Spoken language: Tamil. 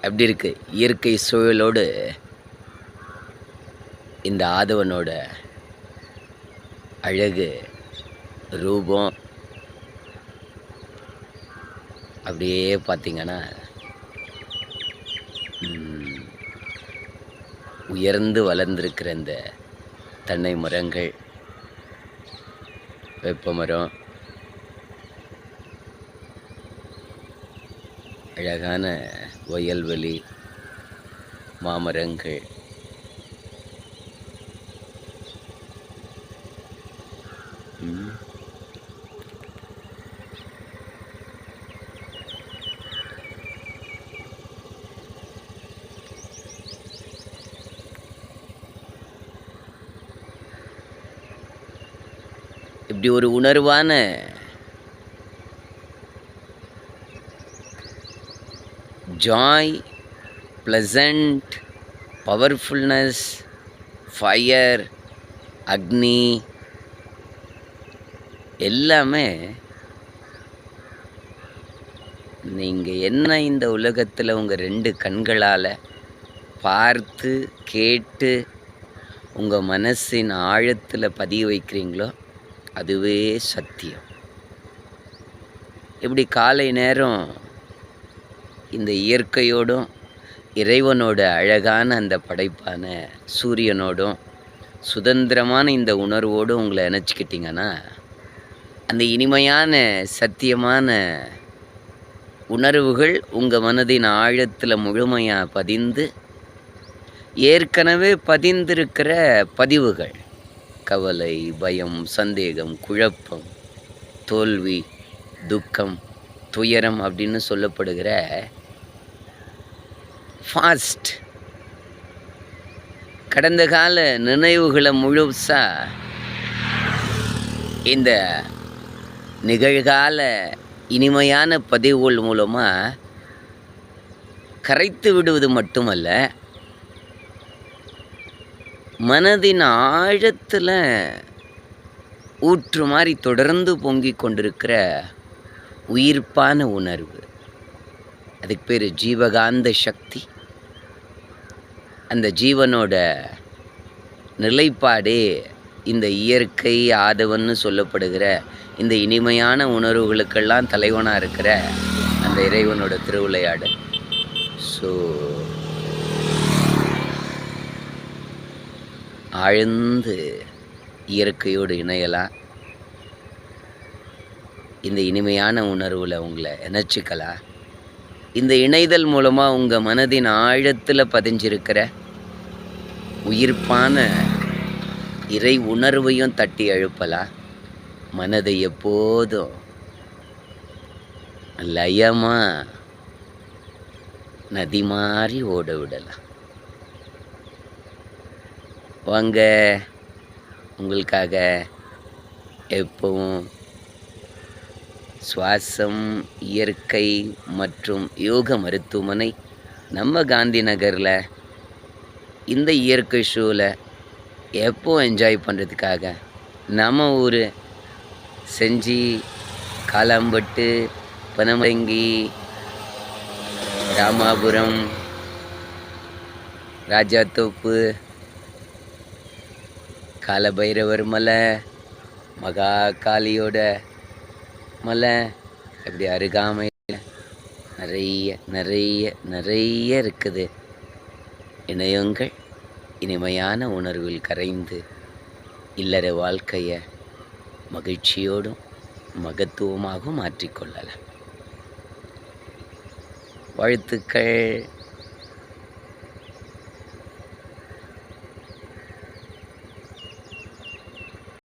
அப்படி இருக்கு இயற்கை சூழலோடு இந்த ஆதவனோட அழகு ரூபம் அப்படியே பார்த்தீங்கன்னா உயர்ந்து வளர்ந்திருக்கிற இந்த தென்னை மரங்கள், வேப்ப மரம், அழகான வயல்வெளி, மாமரங்கள், இப்படி ஒரு உணர்வான ஜாய், ப்ளசண்ட், பவர்ஃபுல்னஸ், ஃபயர், அக்னி எல்லாமே நீங்கள் என்ன இந்த உலகத்தில் உங்கள் 2 கண்களால் பார்த்து கேட்டு உங்கள் மனசின் ஆழத்தில் பதிய வைக்கிறீங்களோ அதுவே சத்தியம். இப்படி காலை நேரம் இந்த இயற்கையோடும் இறைவனோட அழகான அந்த படைப்பான சூரியனோடும் சுதந்திரமான இந்த உணர்வோடு உங்களை இணைச்சிக்கிட்டிங்கன்னா அந்த இனிமையான சத்தியமான உணர்வுகள் உங்கள் மனதின் ஆழத்தில் முழுமையாக பதிந்து ஏற்கனவே பதிந்திருக்கிற பதிவுகள், கவலை, பயம், சந்தேகம், குழப்பம், தோல்வி, துக்கம், துயரம் அப்படின்னு சொல்லப்படுகிற ஃபாஸ்ட் கடந்த கால நினைவுகளை முழுசாக இந்த நிகழ்கால இனிமையான பதிவுகள் மூலமாக கரைத்து விடுவது மட்டுமல்ல, மனதின் ஆழத்தில் ஊற்று மாதிரி தொடர்ந்து பொங்கிக் கொண்டிருக்கிற உயிர்ப்பான உணர்வு, அதுக்கு பேர் ஜீவகாந்த சக்தி. அந்த ஜீவனோட நிலைப்பாடே இந்த இயற்கை ஆதவன்னு சொல்லப்படுகிற இந்த இனிமையான உணர்வுகளுக்கெல்லாம் தலைவனாக இருக்கிற அந்த இறைவனோட திருவிளையாடல். ஸோ ஆழ்ந்து இயற்கையோடு இணையலாம், இந்த இனிமையான உணர்வில் உங்களை இணைச்சிக்கலாம். இந்த இணைதல் மூலமாக உங்கள் மனதின் ஆழத்தில் பதிஞ்சிருக்கிற உயிர்ப்பான இறை உணர்வையும் தட்டி எழுப்பலாம். மனதை எப்போதும் லயமாக நதி மாதிரி ஓட விடலாம். வாங்க, உங்களுக்காக எப்பவும் சுவாசம், இயற்கை மற்றும் யோக மருத்துவமனை நம்ம காந்தி நகரில் இந்த இயற்கை ஷோவில் எப்போ என்ஜாய் பண்ணுறதுக்காக நம்ம ஊர் செஞ்சி, காலாம்பட்டு, பனமரங்கி, ராமாபுரம், ராஜாத்தோப்பு, காலபைரவர் மலை, மகா காளியோட மலை, அப்படி அருகாமையில் நிறைய நிறைய நிறைய இருக்குது. இணையங்கள் இனிமையான உணர்வில் கரைந்து இல்லற வாழ்க்கையை மகிழ்ச்சியோடும் மகத்துவமாகவும் மாற்றிக்கொள்ளலாம். வாழ்த்துக்கள்.